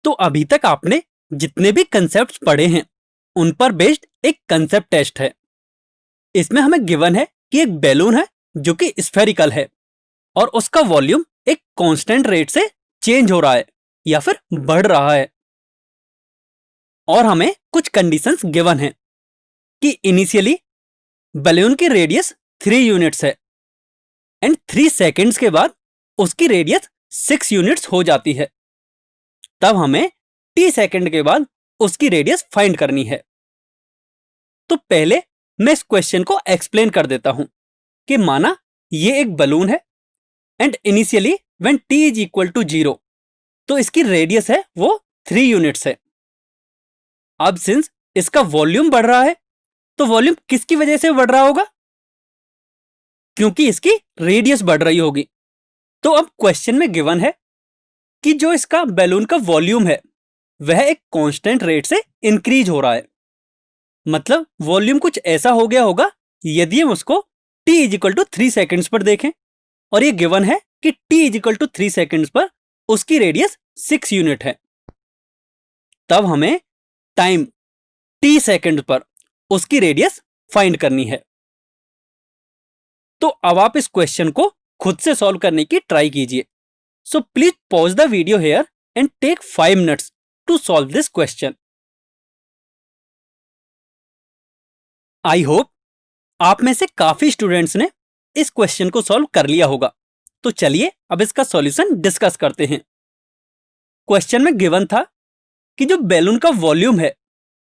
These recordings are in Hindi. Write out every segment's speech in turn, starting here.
तो अभी तक आपने जितने भी कंसेप्ट्स पढ़े हैं उन पर बेस्ड एक कंसेप्ट टेस्ट है। इसमें हमें गिवन है कि एक बैलून है जो कि स्फेरिकल है और उसका वॉल्यूम एक कांस्टेंट रेट से चेंज हो रहा है या फिर बढ़ रहा है, और हमें कुछ कंडीशंस गिवन है कि इनिशियली बैलून की रेडियस 3 यूनिट्स है एंड 3 सेकेंड्स के बाद उसकी रेडियस 6 यूनिट्स हो जाती है। तब हमें t सेकेंड के बाद उसकी रेडियस फाइंड करनी है। तो पहले मैं इस क्वेश्चन को एक्सप्लेन कर देता हूं कि माना ये एक बलून है and initially when t is equal to 0 तो इसकी रेडियस है वो 3 यूनिट्स है। अब सिंस इसका वॉल्यूम बढ़ रहा है तो वॉल्यूम किसकी वजह से बढ़ रहा होगा? क्योंकि इसकी रेडियस बढ़ रही होगी। तो अब क्वेश्चन में गिवन है कि जो इसका बैलून का वॉल्यूम है वह एक कांस्टेंट रेट से इंक्रीज हो रहा है। मतलब वॉल्यूम कुछ ऐसा हो गया होगा यदि हम उसको t is equal to 3 seconds पर देखें, और ये गिवन है कि t is equal to 3 seconds पर उसकी रेडियस 6 यूनिट है। तब हमें टाइम t सेकेंड पर उसकी रेडियस फाइंड करनी है। तो अब आप इस क्वेश्चन को खुद से सॉल्व करने की ट्राई कीजिए। So please pause the video here and take 5 minutes to solve this question. I hope आप में से काफी स्टूडेंट्स ने इस क्वेश्चन को सॉल्व कर लिया होगा। तो चलिए अब इसका सॉल्यूशन डिस्कस करते हैं। क्वेश्चन में गिवन था कि जो बैलून का वॉल्यूम है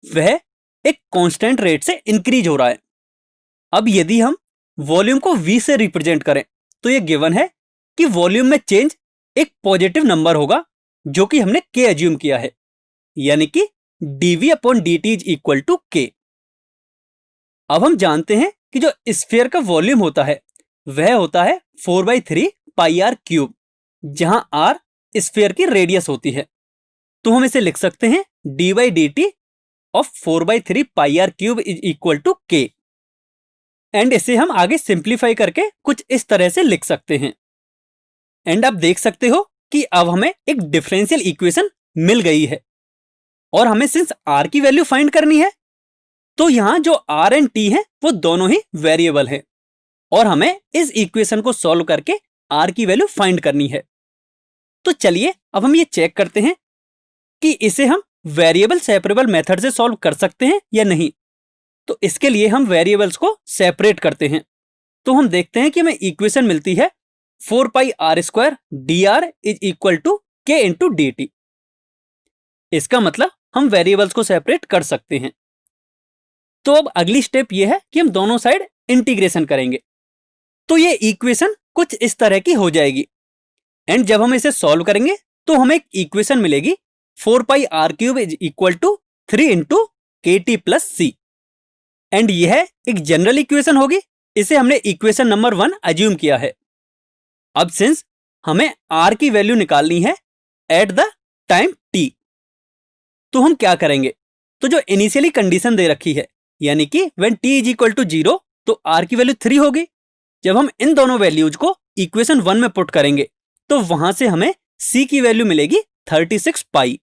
वह एक कांस्टेंट रेट से इंक्रीज हो रहा है। अब यदि हम वॉल्यूम को v से रिप्रेजेंट करें तो यह गिवन है कि वॉल्यूम में चेंज एक पॉजिटिव नंबर होगा जो कि हमने k एज्यूम किया है, यानी कि dv/dt is equal to k। अब हम जानते हैं कि जो स्फीयर का वॉल्यूम होता है वह होता है 4/3 पाई r क्यूब, जहां r स्फीयर की रेडियस होती है। तो हम इसे लिख सकते हैं d/dt of 4/3 pi r cube is equal to k। And इसे हम आगे सिंप्लीफाई करके कुछ इस तरह से लिख सकते हैं। एंड आप देख सकते हो कि अब हमें एक डिफरेंशियल इक्वेशन मिल गई है, और हमें सिंस r की वैल्यू फाइंड करनी है तो यहां जो r एंड t है वो दोनों ही वेरिएबल है, और हमें इस इक्वेशन को सॉल्व करके r की वैल्यू फाइंड करनी है। तो चलिए अब हम ये चेक करते हैं कि इसे हम वेरिएबल सेपरेबल मेथड से सॉल्व कर सकते हैं या नहीं। तो इसके लिए हम वेरिएबल्स को सेपरेट करते हैं। तो हम देखते हैं कि हमें इक्वेशन मिलती है 4 pi r square dr is equal to k into dt। इसका मतलब हम वेरिएबल्स को सेपरेट कर सकते हैं। तो अब अगली स्टेप यह है कि हम दोनों साइड इंटीग्रेशन करेंगे। तो ये इक्वेशन कुछ इस तरह की हो जाएगी, एंड जब हम इसे सॉल्व करेंगे तो हमें एक इक्वेशन मिलेगी 4 pi r cube is equal to 3 into kt plus c। And यह एक जनरल इक्वेशन होगी, इसे हमने इक्वेशन नंबर 1 अज्यूम किया है। अब सिंस हमें r की वैल्यू निकालनी है एट द टाइम t, तो हम क्या करेंगे? तो जो इनिशियली कंडीशन दे रखी है यानी कि when t is equal to 0 तो r की वैल्यू 3 होगी। जब हम इन दोनों वैल्यूज को इक्वेशन 1 में पुट करेंगे तो वहां से हमें c की वैल्यू मिलेगी 36 पाई।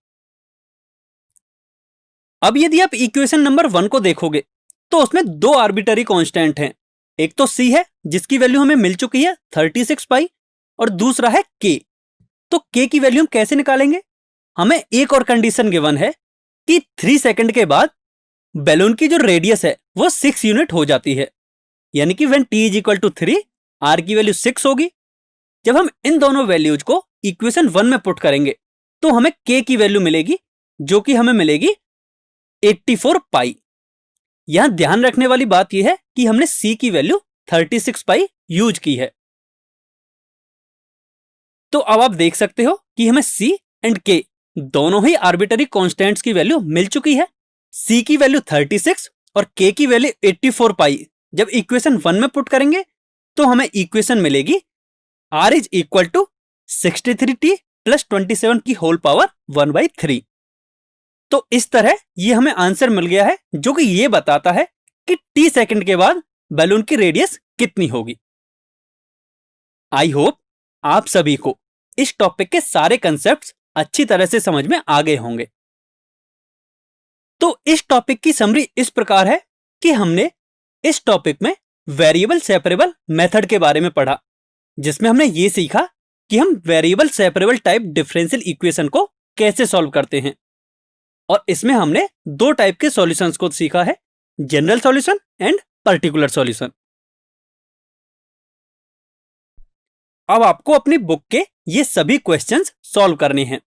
अब यदि आप इक्वेशन नंबर 1 को देखोगे तो उसमें दो आर्बिटरी कांस्टेंट हैं। एक तो c है जिसकी वैल्यू हमें मिल चुकी है 36 पाई, और दूसरा है k। तो k की वैल्यू हम कैसे निकालेंगे? हमें एक और कंडीशन गिवन है कि 3 सेकंड के बाद बैलून की जो रेडियस है वो 6 यूनिट हो जाती है, यानी कि when t is equal to 3 r की वैल्यू 6 होगी। जब हम इन दोनों वैल्यूज को इक्वेशन 1 में पुट करेंगे तो हमें k की वैल्यू मिलेगी जो कि हमें मिलेगी 84 पाई। यहां ध्यान रखने वाली बात यह है कि हमने c की वैल्यू 36 पाई यूज की है। तो अब आप देख सकते हो कि हमें c एंड k दोनों ही आर्बिटरी कांस्टेंट्स की वैल्यू मिल चुकी है। c की वैल्यू 36 और k की वैल्यू 84 पाई जब इक्वेशन 1 में पुट करेंगे तो हमें इक्वेशन मिलेगी r is equal to 63t plus 27 की होल पावर 1/3। तो इस तरह ये हमें आंसर मिल गया है जो कि ये बताता है कि t सेकंड के बाद बैलून की रेडियस कितनी होगी। आई होप आप सभी को इस टॉपिक के सारे कंसेप्ट्स अच्छी तरह से समझ में आ गए होंगे। तो इस टॉपिक की समरी इस प्रकार है कि हमने इस टॉपिक में वेरिएबल सेपरेबल मेथड के बारे में पढ़ा, जिसमें हमने ये सीखा कि हम variable separable type differential equation को कैसे सॉल्व करते हैं। और इसमें हमने दो टाइप के सॉल्यूशंस को सीखा है, general solution and particular solution. अब आपको अपनी बुक के ये सभी क्वेश्चंस सॉल्व करने हैं।